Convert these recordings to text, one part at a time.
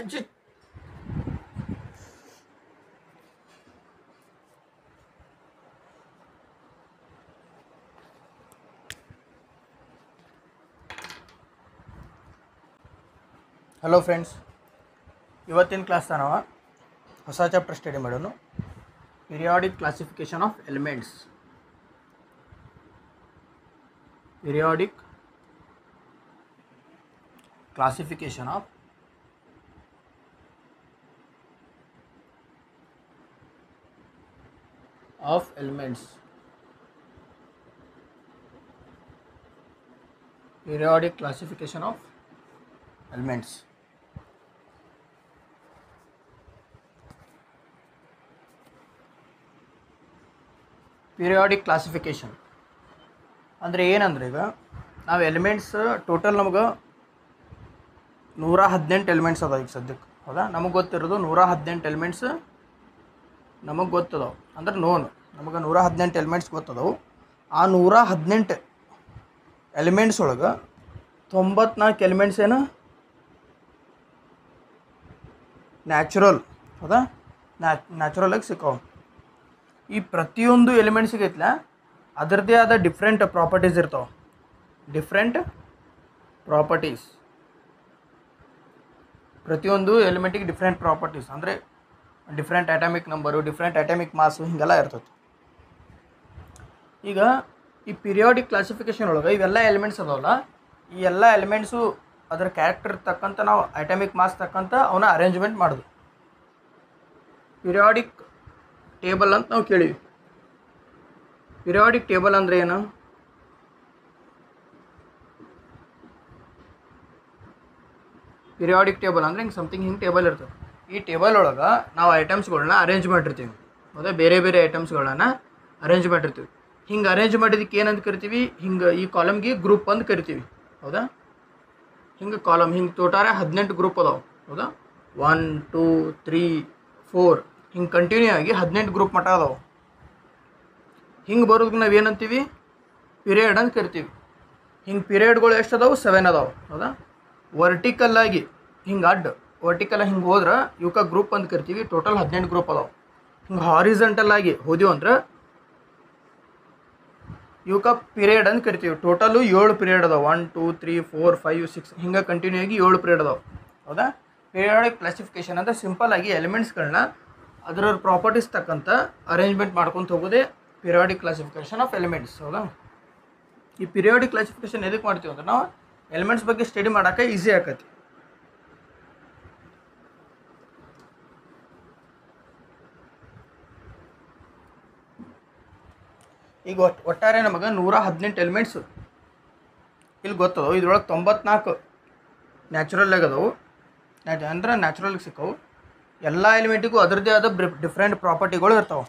Hello friends, ಇವತ್ತಿನ class ನಾವು ಹೊಸ ಚಾಪ್ಟರ್ ಸ್ಟಡಿ ಮಾಡೋಣ. Periodic classification of elements. Periodic classification of elements. Periodic classification of elements. Periodic classification ಅಂದರೆ ಏನಂದ್ರೆ, ಈಗ ನಾವು ಎಲಿಮೆಂಟ್ಸ್ ಟೋಟಲ್ ನಮಗೆ 118 ಎಲಿಮೆಂಟ್ಸ್ ಅದಾವ ಈಗ ಸದ್ಯಕ್ಕೆ. ಹೌದಾ, ನಮಗೆ ಗೊತ್ತಿರೋದು 118 ಎಲಿಮೆಂಟ್ಸ್ ನಮಗೆ ಗೊತ್ತದವು. ಅಂದ್ರೆ ನಮಗೆ 118 ಎಲಿಮೆಂಟ್ಸ್ ಗೊತ್ತದವು. ಆ 118 ಎಲಿಮೆಂಟ್ಸ್ ಒಳಗೆ 94 ಎಲಿಮೆಂಟ್ಸ್ ಏನು ನ್ಯಾಚುರಲ್. ಹೌದಾ, ನ್ಯಾಚುರಲಾಗಿ ಸಿಕ್ಕವು. ಈ ಪ್ರತಿಯೊಂದು ಎಲಿಮೆಂಟ್ಸಿಗೆ ಐತಲ್ಲ ಅದರದ್ದೇ ಆದ ಡಿಫ್ರೆಂಟ್ ಪ್ರಾಪರ್ಟೀಸ್ ಇರ್ತಾವೆ. ಡಿಫ್ರೆಂಟ್ ಪ್ರಾಪರ್ಟೀಸ್, ಪ್ರತಿಯೊಂದು ಎಲಿಮೆಂಟಿಗೆ ಡಿಫ್ರೆಂಟ್ ಪ್ರಾಪರ್ಟೀಸ್ ಅಂದರೆ different atomic number, different atomic mass, ಹೀಗೆಲ್ಲ ಇರ್ತೈತೆ. ಈಗ ಈ ಪೀರಿಯಾಡಿಕ್ ಕ್ಲಾಸಿಫಿಕೇಷನ್ ಒಳಗೆ ಇವೆಲ್ಲ ಎಲಿಮೆಂಟ್ಸ್ ಅದಾವಲ್ಲ, ಈ ಎಲ್ಲ ಎಲಿಮೆಂಟ್ಸು ಅದರ ಕ್ಯಾರೆಕ್ಟರ್ ತಕ್ಕಂಥ ನಾವು ಅಟಾಮಿಕ್ ಮಾಸ್ ತಕ್ಕಂಥ ಅವನ್ನ ಅರೇಂಜ್ಮೆಂಟ್ ಮಾಡೋದು. ಪೀರಿಯಾಡಿಕ್ ಟೇಬಲ್ ಅಂತ ನಾವು ಕೇಳೀವಿ. ಪೀರಿಯಾಡಿಕ್ ಟೇಬಲ್ ಅಂದರೆ ಏನು? ಪೀರಿಯಾಡಿಕ್ ಟೇಬಲ್ ಅಂದರೆ ಹಿಂಗೆ ಟೇಬಲ್ ಇರ್ತದೆ. ಈ ಟೇಬಲ್ ಒಳಗೆ ನಾವು ಐಟಮ್ಸ್ಗಳನ್ನ ಅರೇಂಜ್ ಮಾಡಿರ್ತೀವಿ. ಹೌದಾ, ಬೇರೆ ಬೇರೆ ಐಟಮ್ಸ್ಗಳನ್ನ ಅರೇಂಜ್ ಮಾಡಿರ್ತೀವಿ. ಹಿಂಗೆ ಅರೇಂಜ್ ಮಾಡಿದ್ದಕ್ಕೆ ಏನಂತ ಕರಿತೀವಿ? ಹಿಂಗೆ ಈ ಕಾಲಮ್ಗೆ ಗ್ರೂಪ್ ಅಂತ ಕರಿತೀವಿ. ಹೌದಾ, ಹಿಂಗೆ ಕಾಲಮ್ ಹಿಂಗೆ ಟೋಟಾರೆ 18 ಗ್ರೂಪ್ ಅದಾವೆ. ಹೌದಾ, 1 2 3 4 ಹಿಂಗೆ ಕಂಟಿನ್ಯೂ ಆಗಿ 18 ಗ್ರೂಪ್ ಮಟ್ಟ ಅದಾವೆ. ಹಿಂಗೆ ಬರೋದಕ್ಕೆ ನಾವು ಏನಂತೀವಿ? ಪೀರಿಯಡ್ ಅಂತ ಕರಿತೀವಿ. ಹಿಂಗೆ ಪೀರಿಯಡ್ಗಳು ಎಷ್ಟು ಅದಾವೆ? 7 ಅದಾವೆ. ಹೌದಾ, ವರ್ಟಿಕಲ್ಲಾಗಿ ಹಿಂಗೆ ವರ್ಟಿಕಲಾಗಿ ಹಿಂಗೆ ಹೋದ್ರೆ ಇವಕ್ಕೆ ಗ್ರೂಪ್ ಅಂತ ಕರಿತೀವಿ. ಟೋಟಲ್ 18 ಗ್ರೂಪ್ ಅದಾವೆ. ಹಿಂಗೆ ಹಾರಿಜೆಂಟಲ್ಲಾಗಿ ಹೋದೆವು ಅಂದ್ರೆ ಇವಕ್ಕೆ ಪೀರಿಯಡ್ ಅಂತ ಕರಿತೀವಿ. ಟೋಟಲು 7 ಪೀರಿಯಡ್ ಅದಾವೆ. 1 2 3 4 5 6 ಹಿಂಗೆ ಕಂಟಿನ್ಯೂ ಆಗಿ 7 ಪೀರಿಯಡ್ ಅದಾವೆ. ಹೌದಾ, ಪೀರಿಯಾಡಿಕ್ ಕ್ಲಾಸಿಫಿಕೇಶನ್ ಅಂದರೆ ಸಿಂಪಲ್ ಆಗಿ ಎಲಿಮೆಂಟ್ಸ್ಗಳನ್ನ ಅದರ ಪ್ರಾಪರ್ಟೀಸ್ ತಕ್ಕಂಥ ಅರೇಂಜ್ಮೆಂಟ್ ಮಾಡ್ಕೊತ ಹೋಗೋದೇ ಪೀರಿಯಾಡಿಕ್ ಕ್ಲಾಸಿಫಿಕೇಶನ್ ಆಫ್ ಎಲಿಮೆಂಟ್ಸ್. ಹೌದಾ, ಈ ಪೀರಿಯಾಡಿಕ್ ಕ್ಲಾಸಿಫಿಕೇಶನ್ ಎದಕ್ಕೆ ಮಾಡ್ತೀವಿ ಅಂದ್ರೆ ನಾವು ಎಲಿಮೆಂಟ್ಸ್ ಬಗ್ಗೆ ಸ್ಟಡಿ ಮಾಡೋಕ್ಕೆ ಈಸಿ ಆಕತಿ. ಈಗ ಒಟ್ಟಾರೆ ನಮಗೆ 118 ಎಲಿಮೆಂಟ್ಸ್ ಇಲ್ಲಿ ಗೊತ್ತದವು. ಇದ್ರೊಳಗೆ 94 ನ್ಯಾಚುರಲ್ ಆಗದವು, ಅಂದ್ರೆ ನ್ಯಾಚುರಲ್ಗೆ ಸಿಕ್ಕವು. ಎಲ್ಲ ಎಲಿಮೆಂಟಿಗೂ ಅದರದ್ದೇ ಆದ ಡಿಫ್ರೆಂಟ್ ಪ್ರಾಪರ್ಟಿಗಳು ಇರ್ತಾವೆ.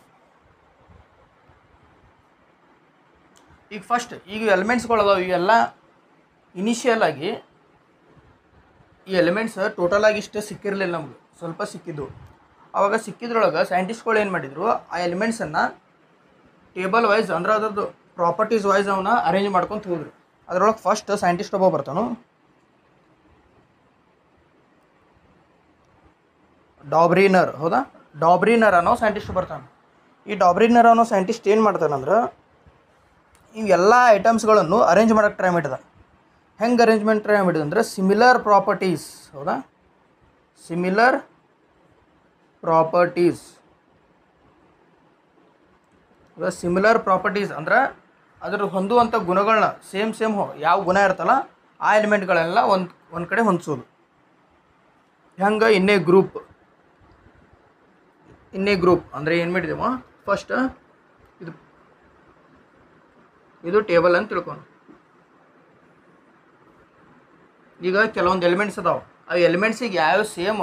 ಈಗ ಫಸ್ಟ್ ಈಗ ಎಲಿಮೆಂಟ್ಸ್ಗಳು ಅದಾವೆ. ಇವೆಲ್ಲ ಇನಿಷಿಯಲ್ ಆಗಿ ಈ ಎಲಿಮೆಂಟ್ಸ್ ಟೋಟಲ್ ಆಗಿ ಇಷ್ಟು ಸಿಕ್ಕಿರಲಿಲ್ಲ, ನಮಗೆ ಸ್ವಲ್ಪ ಸಿಕ್ಕಿದ್ದು. ಆವಾಗ ಸಿಕ್ಕಿದ್ರೊಳಗೆ ಸೈಂಟಿಸ್ಟ್ಗಳು ಏನು ಮಾಡಿದರು? ಆ ಎಲಿಮೆಂಟ್ಸನ್ನು ಟೇಬಲ್ ವೈಸ್ ಅಂದ್ರೆ ಅದ್ರದ್ದು ಪ್ರಾಪರ್ಟೀಸ್ ವೈಸ್ ಅವನ್ನ ಅರೇಂಜ್ ಮಾಡ್ಕೊಂಡು ಹೋದ್ರು. ಅದರೊಳಗೆ ಫಸ್ಟ್ ಸೈಂಟಿಸ್ಟ್ ಒಬ್ಬ ಬರ್ತಾನು, ಡಾಬ್ರಿನರ್. ಹೌದಾ, ಡಾಬ್ರಿನರ್ ಅನ್ನೋ ಸೈಂಟಿಸ್ಟ್ ಬರ್ತಾನೆ. ಈ ಡಾಬ್ರಿನರ್ ಅನ್ನೋ ಸೈಂಟಿಸ್ಟ್ ಏನು ಮಾಡ್ತಾನಂದ್ರೆ ಇವೆಲ್ಲ ಐಟಮ್ಸ್ಗಳನ್ನು ಅರೇಂಜ್ ಮಾಡೋಕ್ಕೆ ಟ್ರೈ ಮಾಡಿದ. ಹೆಂಗೆ ಅರೇಂಜ್ಮೆಂಟ್ ಟ್ರೈ ಮಾಡಿದ ಅಂದರೆ ಸಿಮಿಲರ್ ಪ್ರಾಪರ್ಟೀಸ್. ಹೌದಾ, ಸಿಮಿಲರ್ ಪ್ರಾಪರ್ಟೀಸ್. ಸಿಮಿಲರ್ ಪ್ರಾಪರ್ಟೀಸ್ ಅಂದ್ರೆ ಅದ್ರ ಹೊಂದುವಂಥ ಗುಣಗಳನ್ನ ಸೇಮ್ ಯಾವ ಗುಣ ಇರ್ತಲ್ಲ ಆ ಎಲಿಮೆಂಟ್ಗಳೆಲ್ಲ ಒಂದು ಕಡೆ ಹೊಂದಿಸೋದು. ಹೆಂಗೆ ಇನ್ನೇ ಗ್ರೂಪ್ ಅಂದರೆ ಏನು ಮಾಡಿದೆವು? ಫಸ್ಟ್ ಇದು ಟೇಬಲ್ ಅಂತ ತಿಳ್ಕೊಂಡು, ಈಗ ಕೆಲವೊಂದು ಎಲಿಮೆಂಟ್ಸ್ ಅದಾವೆ. ಆ ಎಲಿಮೆಂಟ್ಸಿಗೆ ಯಾವ ಸೇಮ್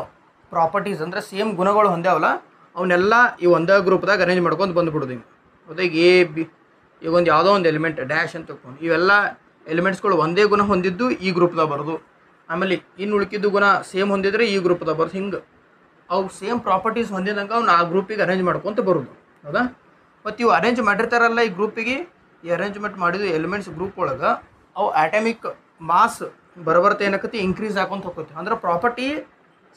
ಪ್ರಾಪರ್ಟೀಸ್ ಅಂದರೆ ಸೇಮ್ ಗುಣಗಳು ಹೊಂದ್ಯಾವಲ್ಲ ಅವನ್ನೆಲ್ಲ ಈ ಒಂದೇ ಗ್ರೂಪ್ದಾಗ ಅರೇಂಜ್ ಮಾಡ್ಕೊಂಡು ಬಂದುಬಿಡೋದು. ಹಿಂಗೆ ಹೌದಾ, ಈಗ ಎ ಬಿ ಈಗ ಒಂದು ಯಾವುದೋ ಒಂದು ಎಲಿಮೆಂಟ್ ಡ್ಯಾಶ್ ಅಂತ ತಿಳ್ಕೊಂಡು ಇವೆಲ್ಲ ಎಲಿಮೆಂಟ್ಸ್ಗಳು ಒಂದೇ ಗುಣ ಹೊಂದಿದ್ದು ಈ ಗ್ರೂಪ್ದಾಗ ಬರೋದು. ಆಮೇಲೆ ಇನ್ನು ಉಳ್ಕಿದ್ದು ಗುಣ ಸೇಮ್ ಹೊಂದಿದ್ರೆ ಈ ಗ್ರೂಪ್ದಾಗ ಬರೋದು. ಹಿಂಗೆ ಅವು ಸೇಮ್ ಪ್ರಾಪರ್ಟೀಸ್ ಹೊಂದಿದಂಗೆ ಅವ್ನು ಆ ಗ್ರೂಪಿಗೆ ಅರೇಂಜ್ ಮಾಡ್ಕೊತ ಬರೋದು. ಹೌದಾ, ಮತ್ತು ಇವು ಅರೇಂಜ್ ಮಾಡಿರ್ತಾರಲ್ಲ ಈ ಗ್ರೂಪಿಗೆ, ಈ ಅರೇಂಜ್ಮೆಂಟ್ ಮಾಡಿದ ಎಲಿಮೆಂಟ್ಸ್ ಗ್ರೂಪ್ ಒಳಗೆ ಅವು ಅಟಾಮಿಕ್ ಮಾಸ್ ಬರಬರ್ತ ಏನಕ್ಕತಿ ಇನ್ಕ್ರೀಸ್ ಆಕೊಂತ ಹೋಗ್ತೈತಿ. ಅಂದ್ರೆ ಪ್ರಾಪರ್ಟಿ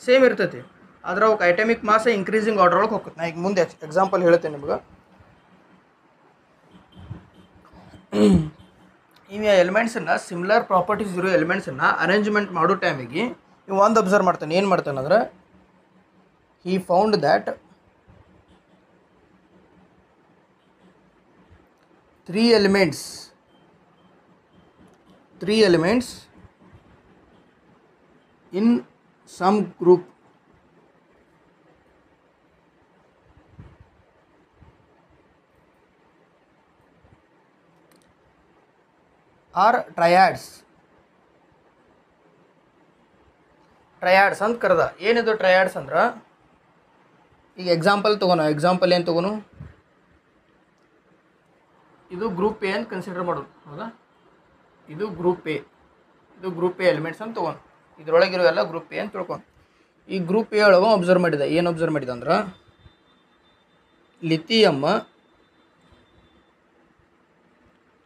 ಸೇಮ್ ಇರ್ತೈತಿ, ಆದ್ರೆ ಅವಕ್ಕೆ ಐಟಮಿಕ್ ಮಾಸ್ ಇನ್ಕ್ರೀಸಿಂಗ್ ಆರ್ಡರ್ ಒಳಗೆ ಹೋಗುತ್ತೆ. ನಾ ಈಗ ಮುಂದೆ ಎಕ್ಸಾಂಪಲ್ ಹೇಳ್ತೇನೆ ನಿಮ್ಗೆ. ಇವು ಎಲಿಮೆಂಟ್ಸನ್ನು ಸಿಮಿಲರ್ ಪ್ರಾಪರ್ಟೀಸ್ ಇರೋ ಎಲಿಮೆಂಟ್ಸನ್ನು ಅರೇಂಜ್ಮೆಂಟ್ ಮಾಡೋ ಟೈಮಿಗೆ ಇವು ಒಂದು ಅಬ್ಸರ್ವ್ ಮಾಡ್ತಾನೆ. ಏನು ಮಾಡ್ತಾನೆ ಅಂದ್ರೆ, he found that three elements in some group are triads ಅಂತ ಕರೆದ. ಏನಿದು ಟ್ರಯಾಡ್ಸ್ ಅಂದ್ರೆ, ಈಗ ಎಕ್ಸಾಂಪಲ್ ತೊಗೋಣ. ಎಕ್ಸಾಂಪಲ್ ಏನು ತೊಗೋನು, ಇದು ಗ್ರೂಪ್ ಎ ಅಂತ ಕನ್ಸಿಡರ್ ಮಾಡೋದು. ಹೌದಾ, ಇದು ಗ್ರೂಪ್ ಎ ಎಲಿಮೆಂಟ್ಸ್ ಅಂತ ತೊಗೊಂಡು ಇದರೊಳಗಿರೋ ಎಲ್ಲ ಗ್ರೂಪ್ ಎ ಅಂತ ತಿಳ್ಕೊಂಡು, ಈ ಗ್ರೂಪ್ ಎ ಒಳಗೆ ಅಬ್ಸರ್ವ್ ಮಾಡಿದ. ಏನು ಅಬ್ಸರ್ವ್ ಮಾಡಿದ ಅಂದ್ರೆ, ಲಿಥಿಯಮ್,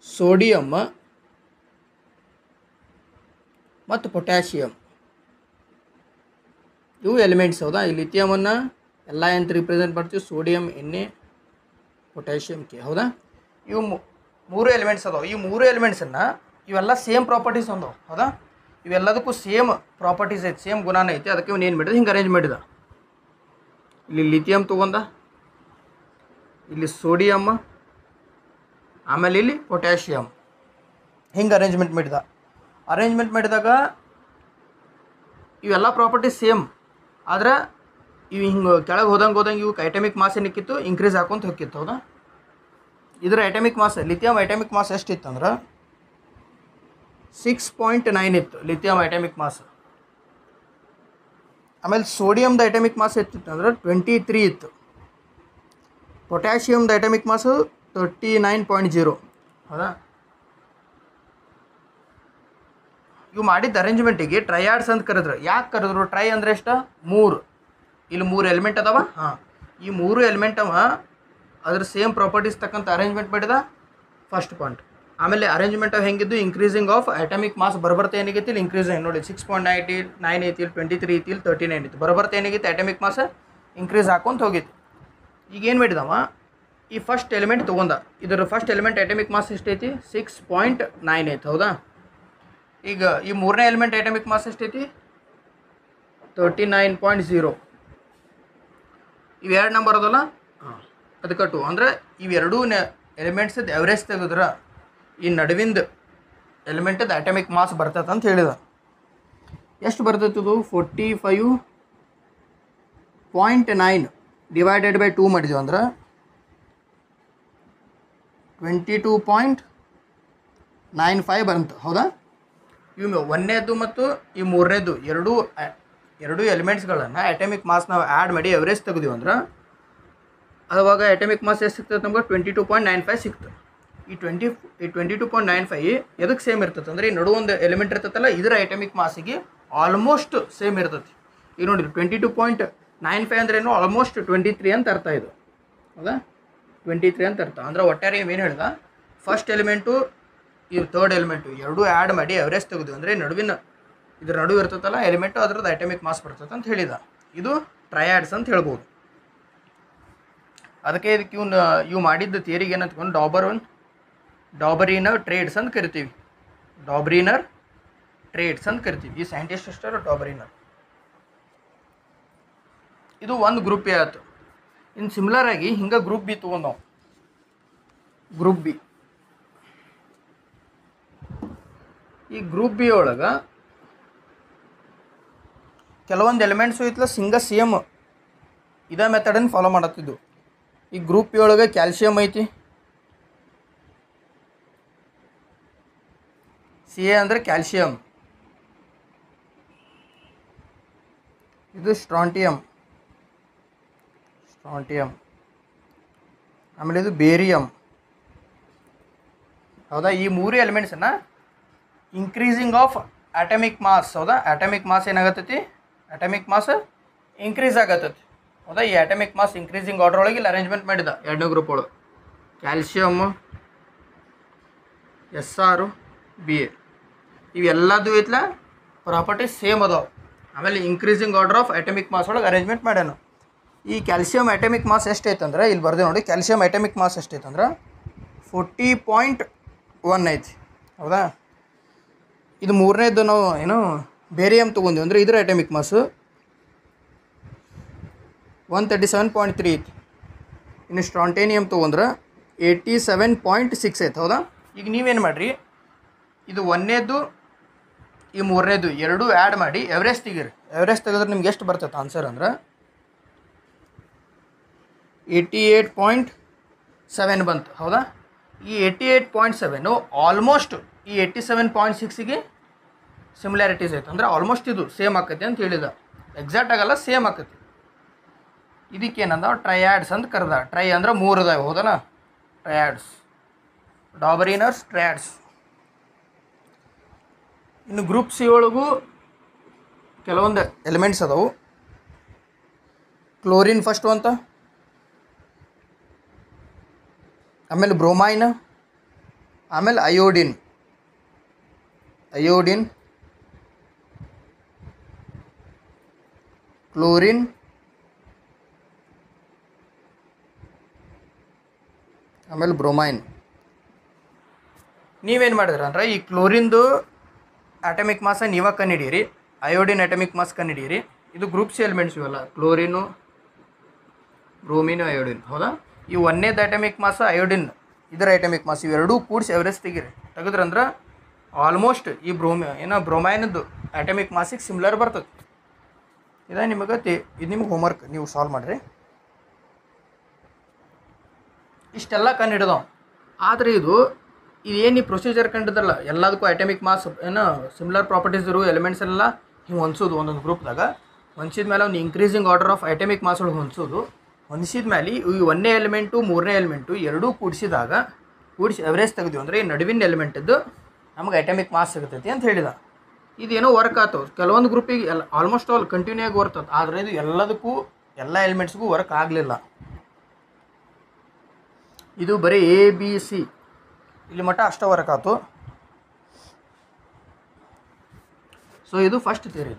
ಸೋಡಿಯಮ್ ಮತ್ತು ಪೊಟ್ಯಾಷಿಯಮ್ ಇವು ಎಲಿಮೆಂಟ್ಸ್. ಹೌದಾ, ಈ ಲಿಥಿಯಮನ್ನು ಎಲ್ಲ ಅಂತ ರಿಪ್ರೆಸೆಂಟ್ ಮಾಡ್ತೀವಿ, ಸೋಡಿಯಂ ಎಣ್ಣೆ, ಪೊಟ್ಯಾಷಿಯಮ್ ಕೆ. ಹೌದಾ, ಇವು ಮೂರು ಎಲಿಮೆಂಟ್ಸ್ ಅದಾವೆ. ಈ ಮೂರು ಎಲಿಮೆಂಟ್ಸನ್ನು ಇವೆಲ್ಲ ಸೇಮ್ ಪ್ರಾಪರ್ಟೀಸ್ ಅಂದವು. ಹೌದಾ, ಇವೆಲ್ಲದಕ್ಕೂ ಸೇಮ್ ಪ್ರಾಪರ್ಟೀಸ್ ಐತೆ, ಸೇಮ್ ಗುಣಾನ ಐತೆ. ಅದಕ್ಕೆ ಇವನು ಏನು ಮಾಡಿದ, ಹಿಂಗೆ ಅರೇಂಜ್ ಮಾಡಿದ. ಇಲ್ಲಿ ಲಿಥಿಯಮ್ ತೊಗೊಂಡ, ಇಲ್ಲಿ ಸೋಡಿಯಮ್, ಆಮೇಲೆ ಇಲ್ಲಿ ಪೊಟ್ಯಾಷಿಯಮ್, ಹಿಂಗೆ ಅರೇಂಜ್ಮೆಂಟ್ ಮಾಡಿದ. ಅರೇಂಜ್ಮೆಂಟ್ ಮಾಡಿದಾಗ ಇವೆಲ್ಲ ಪ್ರಾಪರ್ಟೀಸ್ ಸೇಮ್, ಆದ್ರೆ ಇವು ಹಿಂಗೆ ಕೆಳಗೆ ಹೋದಂಗೆ ಇವಕ್ಕೆ ಐಟಮಿಕ್ ಮಾಸ್ ಏನಿಕ್ಕಿತ್ತು, ಇನ್ಕ್ರೀಸ್ ಹಾಕೊಂತ ಹೋಗಿತ್ತು. ಹೌದಾ, ಇದರ ಐಟಮಿಕ್ ಮಾಸ್, ಲಿಥಿಯಮ್ ಐಟಮಿಕ್ ಮಾಸ್ ಎಷ್ಟಿತ್ತು ಅಂದ್ರೆ 6.9 ಇತ್ತು ಲಿಥಿಯಮ್ ಐಟಮಿಕ್ ಮಾಸ್. ಆಮೇಲೆ ಸೋಡಿಯಮ್ದು ಐಟಮಿಕ್ ಮಾಸ್ ಎಷ್ಟಿತ್ತು ಅಂದ್ರೆ 23 ಇತ್ತು. ಪೊಟ್ಯಾಷಿಯಮ್ದು ಐಟಮಿಕ್ ಮಾಸು 39.0. ಹೌದಾ, ಇವು ಮಾಡಿದ್ದ ಅರೇಂಜ್ಮೆಂಟಿಗೆ ಟ್ರಯಾಡ್ಸ್ ಅಂತ ಕರೆದ್ರು. ಯಾಕೆ ಕರೆದ್ರು? ಟ್ರೈ ಅಂದರೆ ಎಷ್ಟು? 3. ಇಲ್ಲಿ 3 ಎಲಿಮೆಂಟ್ ಅದಾವ. ಹಾಂ, ಈ 3 ಎಲಿಮೆಂಟ್ ಅವ ಅದ್ರ ಸೇಮ್ ಪ್ರಾಪರ್ಟೀಸ್ ತಕ್ಕಂಥ ಅರೇಂಜ್ಮೆಂಟ್ ಮಾಡಿದ, ಫಸ್ಟ್ ಪಾಯಿಂಟ್. ಆಮೇಲೆ ಅರೇಂಜ್ಮೆಂಟ್ ಅವು ಹೆಂಗಿದ್ದು, ಇನ್ಕ್ರೀಸಿಂಗ್ ಆಫ್ ಐಟಮಿಕ್ ಮಾಸ್ ಬರಬರ್ತಾ ಏನಾಗೈತಿ, ಇಲ್ಲಿ ಇನ್ಕ್ರೀಸ್ ನೋಡಿ 6.9 ಐತಿ, 23 ಐತಿ, 39 ಐತಿ. ಬರಬರ್ತಾ ಏನಾಗೈತಿ, ಐಟಮಿಕ್ ಮಾಸ್ ಇನ್ಕ್ರೀಸ್ ಹಾಕೊಂತ ಹೋಗಿತ್ತು. ಈಗ ಏನು ಮಾಡಿದವ, ಈ ಫಸ್ಟ್ ಎಲಿಮೆಂಟ್ ತೊಗೊಂಡ. ಇದರ ಫಸ್ಟ್ ಎಲಿಮೆಂಟ್ ಐಟಮಿಕ್ ಮಾಸ್ ಎಷ್ಟೈತಿ, 6.9 ಐತಿ. ಹೌದಾ, ಈಗ ಈ ಮೂರನೇ ಎಲಿಮೆಂಟ್ ಐಟಮಿಕ್ ಮಾಸ್ ಎಷ್ಟೈತಿ, 39.0. ಇವೆರಡು ನಂಬರ್ ಅದಲ್ಲ, ಹಾಂ, ಅದಕ್ಕೆ 2 ಅಂದರೆ ಇವೆರಡೂ ಎಲಿಮೆಂಟ್ಸದ್ದು ಎವರೇಜ್ ತೆಗೆದ್ರೆ ಈ ನಡುವಿಂದ ಎಲಿಮೆಂಟದ್ದು ಐಟಮಿಕ್ ಮಾಸ್ ಬರ್ತೈತೆ ಅಂತ ಹೇಳಿದ. ಎಷ್ಟು ಬರ್ತೈತೆ ಇದು? 45.9 ಡಿವೈಡೆಡ್ ಬೈ 2 ಮಾಡಿದ್ವಿ ಅಂದ್ರೆ 22.95 ಬಂತು. ಹೌದಾ, ಇವು ಒಂದನೇದು ಮತ್ತು ಈ ಮೂರನೇದು ಎರಡೂ ಎಲಿಮೆಂಟ್ಸ್ಗಳನ್ನು ಐಟಮಿಕ್ ಮಾಸ್ ನಾವು ಆ್ಯಡ್ ಮಾಡಿ ಎವರೇಜ್ ತೆಗೆದಿವಿ ಅಂದ್ರೆ ಅವಾಗ ಐಟಮಿಕ್ ಮಾಸ್ ಎಷ್ಟು ಸಿಗ್ತದೆ ನಮ್ಗೆ? 22.95 ಸಿಕ್ತು. ಈ 22.95 ಎದಕ್ಕೆ ಸೇಮ್ ಇರ್ತದೆ ಅಂದರೆ, ಈ ನಡು ಒಂದು ಎಲಿಮೆಂಟ್ ಇರ್ತೈತಲ್ಲ, ಇದರ ಐಟಮಿಕ್ ಮಾಸಿಗೆ ಆಲ್ಮೋಸ್ಟ್ ಸೇಮ್ ಇರ್ತೈತಿ. ಈಗ ನೋಡಿರಿ 22.95 ಅಂದ್ರೇನು, ಆಲ್ಮೋಸ್ಟ್ 23 ಅಂತ ಅರ್ಥ ಇದು. ಹೌದಾ, 23 ಅಂತ ಅರ್ಥ. ಅಂದ್ರೆ ಒಟ್ಟಾರೆ ಏನು ಹೇಳ್ದ, ಫಸ್ಟ್ ಎಲಿಮೆಂಟು ಈ ಥರ್ಡ್ ಎಲಿಮೆಂಟು ಎರಡೂ ಆ್ಯಡ್ ಮಾಡಿ ಎವರೇಜ್ ತೆಗೆದು ಅಂದರೆ ಇದ್ರ ನಡುವೆ ಇರ್ತೈತಲ್ಲ ಎಲಿಮೆಂಟು, ಅದ್ರದ್ದು ಐಟಮಿಕ್ ಮಾಸ್ ಬರ್ತೈತೆ ಅಂತ ಹೇಳಿದ. ಇದು ಟ್ರಯಾಡ್ಸ್ ಅಂತ ಹೇಳ್ಬೋದು. ಅದಕ್ಕೆ ಇದಕ್ಕೆ ಇವು ಮಾಡಿದ್ದ ಥಿಯರಿಗೆ ಏನಂತ ಡಾಬರಿನರ್ ಟ್ರೇಡ್ಸ್ ಅಂತ ಕರಿತೀವಿ. ಡಾಬ್ರಿನರ್ ಟ್ರೇಡ್ಸ್ ಅಂತ ಕರಿತೀವಿ. ಈ ಸೈಂಟಿಸ್ಟ್ ಅಷ್ಟರ ಡಾಬರಿನರ್. ಇದು ಒಂದು ಗ್ರೂಪ್ ಎ ಆಯ್ತು. ಇನ್ನು ಸಿಮಿಲರ್ ಆಗಿ ಹಿಂಗೆ ಗ್ರೂಪ್ ಬಿ ತೊಗೊಂಡು ನಾವು ಗ್ರೂಪ್ ಬಿ. ಈ ಗ್ರೂಪ್ ಬಿ ಒಳಗೆ ಕೆಲವೊಂದು ಎಲಿಮೆಂಟ್ಸು ಇತ್ತಲ್ಲ ಸೇಮ್ ಇದೇ ಮೆಥಡನ್ನು ಫಾಲೋ ಮಾಡತ್ತಿದ್ದು. ಈ ಗ್ರೂಪ್ ಬಿ ಒಳಗೆ ಕ್ಯಾಲ್ಸಿಯಮ್ ಐತಿ, ಸಿ ಎ ಅಂದರೆ ಕ್ಯಾಲ್ಸಿಯಮ್, ಇದು ಸ್ಟ್ರಾಂಟಿಯಮ್, ಆಮೇಲೆ ಇದು ಬೇರಿಯಮ್. ಹೌದಾ, ಈ ಮೂರು ಎಲಿಮೆಂಟ್ಸನ್ನು ಇನ್ಕ್ರೀಸಿಂಗ್ ಆಫ್ ಅಟಮಿಕ್ ಮಾಸ್. ಹೌದಾ, ಅಟಮಿಕ್ ಮಾಸ್ ಏನಾಗತ್ತೈತಿ, ಅಟಮಿಕ್ ಮಾಸ್ ಇನ್ಕ್ರೀಸ್ ಆಗತ್ತೈತಿ. ಹೌದಾ, ಈ ಅಟಮಿಕ್ ಮಾಸ್ ಇನ್ಕ್ರೀಸಿಂಗ್ ಆರ್ಡರ್ ಒಳಗೆ ಇಲ್ಲಿ ಅರೇಂಜ್ಮೆಂಟ್ ಮಾಡಿದ ಎರಡನೇ ಗ್ರೂಪ್ ಒಳಗೆ. ಕ್ಯಾಲ್ಸಿಯಮ್, SR, BA ಇವೆಲ್ಲದು ಐತ್ಲ ಪ್ರಾಪರ್ಟೀಸ್ ಸೇಮ್ ಅದಾವೆ. ಆಮೇಲೆ increasing order of atomic mass ಒಳಗೆ ಅರೇಂಜ್ಮೆಂಟ್ ಮಾಡ್ಯಾನ. ಈ ಕ್ಯಾಲ್ಸಿಯಂ ಅಟಮಿಕ್ ಮಾಸ್ ಎಷ್ಟೈತಂದ್ರೆ ಇಲ್ಲಿ ಬರ್ದೆ ನೋಡಿ, ಕ್ಯಾಲ್ಸಿಯಂ ಅಟಮಿಕ್ ಮಾಸ್ ಎಷ್ಟೈತಂದ್ರೆ 40.1 ಐತಿ. ಹೌದಾ? ಇದು ಮೂರನೇದು ನಾವು ಏನು ಬೇರಿಯಮ್ ತೊಗೊಂಡಿವಿ ಅಂದರೆ ಇದ್ರ ಅಟಮಿಕ್ ಮಾಸು 137.3 ಐತಿ. ಇನ್ನು ಸ್ಟ್ರಾಂಟೇನಿಯಮ್ ತೊಗೊಂಡ್ರೆ 87.6 ಐತೆ. ಹೌದಾ? ಈಗ ನೀವೇನು ಮಾಡಿರಿ, ಇದು ಒಂದನೇದು ಈ ಮೂರನೇದು ಎರಡೂ ಆ್ಯಡ್ ಮಾಡಿ ಎವರೇಜ್ ತೆಗೀರಿ. ಎವರೇಜ್ ತೆಗೆದ್ರೆ ನಿಮ್ಗೆ ಎಷ್ಟು ಬರ್ತೈತೆ ಆನ್ಸರ್ ಅಂದ್ರೆ 88.7 ಬಂತು. ಹೌದಾ? ಈ 88.7 ಆಲ್ಮೋಸ್ಟ್ ಈ 87.6ಗೆ ಸಿಮಿಲಾರಿಟೀಸ್ ಐತೆ. ಅಂದರೆ ಆಲ್ಮೋಸ್ಟ್ ಇದು ಸೇಮ್ ಆಕೈತಿ ಅಂತ ಹೇಳಿದ. ಎಕ್ಸಾಕ್ಟ್ ಆಗಲ್ಲ, ಸೇಮ್ ಆಕೈತಿ. ಇದಕ್ಕೇನಂದ ಟ್ರಯಾಡ್ಸ್ ಅಂತ ಕರೆದ. ಟ್ರೈ ಅಂದ್ರೆ 3 ಅದಾವೆ. ಹೌದಲ್ಲ? Triads, Dobereiner's, triads. ಇನ್ನು ಗ್ರೂಪ್ ಸಿ ಒಳಗೂ ಕೆಲವೊಂದು ಎಲಿಮೆಂಟ್ಸ್ ಅದಾವು. ಕ್ಲೋರಿನ್ ಫಸ್ಟು ಅಂತ, ಆಮೇಲೆ ಬ್ರೋಮೈನ್, ಆಮೇಲೆ ಅಯೋಡಿನ್, ಕ್ಲೋರಿನ್, ಆಮೇಲೆ ಬ್ರೋಮೈನ್. ನೀವೇನು ಮಾಡಿದ್ರಿ ಅಂದ್ರೆ ಈ ಕ್ಲೋರಿಂದು ಅಟಮಿಕ್ ಮಾಸ ನೀವ ಕಂಡಿಡೀರಿ, ಅಯೋಡಿನ್ ಅಟಮಿಕ್ ಮಾಸ್ ಕಂಡಿಡೀರಿ. ಇದು ಗ್ರೂಪ್ ಸಿ ಎಲಿಮೆಂಟ್ಸ್ ಇವೆಲ್ಲ, ಕ್ಲೋರಿನು, ಬ್ರೋಮಿನು, ಅಯೋಡಿನ್. ಹೌದಾ? ಈ ಒಂದನೇದು ಅಟಮಿಕ್ ಮಾಸ ಅಯೋಡಿನ್, ಇದರ ಅಟಮಿಕ್ ಮಾಸ್ ಇವೆರಡೂ ಕೂಡಿಸಿ ಎವರೇಜ್ ತೆಗೀರಿ. ತೆಗೆದ್ರಂದ್ರೆ ಆಲ್ಮೋಸ್ಟ್ ಈ ಬ್ರೋಮೈನದ್ದು ಅಟಮಿಕ್ ಮಾಸಿಗೆ ಸಿಮಿಲರ್ ಬರ್ತದೆ. ಇದು ನಿಮಗೆ ಹೋಮ್ವರ್ಕ್, ನೀವು ಸಾಲ್ವ್ ಮಾಡಿರಿ. ಇಷ್ಟೆಲ್ಲ ಕಂಡು ಹಿಡಿದವು. ಆದರೆ ಇದೇನು ಈ ಪ್ರೊಸೀಜರ್ ಕಂಡಿದ್ರಲ್ಲ, ಎಲ್ಲದಕ್ಕೂ ಅಟಮಿಕ್ ಮಾಸ್ ಸಿಮಿಲರ್ ಪ್ರಾಪರ್ಟೀಸ್ ಇರೋ ಎಲಿಮೆಂಟ್ಸ್ ಎಲ್ಲ ಹಿಂಗೆ ಹೊಂದಿಸೋದು ಒಂದೊಂದು ಗ್ರೂಪ್ದಾಗ. ಹೊಂದಿಸಿದ ಮೇಲೆ ಒಂದು increasing order of atomic mass ಒಳಗೆ ಹೊಂದಿಸಿದ ಮೇಲೆ ಈ ಒಂದನೇ ಎಲಿಮೆಂಟು ಮೂರನೇ ಎಲಿಮೆಂಟು ಎರಡೂ ಕೂಡಿಸಿ ಎವರೇಜ್ ತೆಗೆದು ಅಂದರೆ ಈ ನಡುವಿನ ಎಲಿಮೆಂಟದ್ದು ನಮಗೆ ಅಟಮಿಕ್ ಮಾಸ್ ಸಿಗ್ತೈತಿ ಅಂತ ಹೇಳಿದ. ಇದೇನೋ ವರ್ಕ್ ಆಗ್ತವೆ ಕೆಲವೊಂದು ಗ್ರೂಪಿಗೆ, ಆಲ್ಮೋಸ್ಟ್ ಆಲ್ ಕಂಟಿನ್ಯೂ ಆಗಿ ಬರ್ತದೆ. ಆದರೆ ಇದು ಎಲ್ಲದಕ್ಕೂ ಎಲ್ಲ ಎಲಿಮೆಂಟ್ಸ್ಗೂ ವರ್ಕ್ ಆಗಲಿಲ್ಲ. ಇದು ಬರೀ ABC ಇಲ್ಲಿ ಮಟ್ಟ ಅಷ್ಟೇ ವರ್ಕ್ ಆಯ್ತು. ಸೊ ಇದು ಫಸ್ಟ್ ಥಿಯರಿ.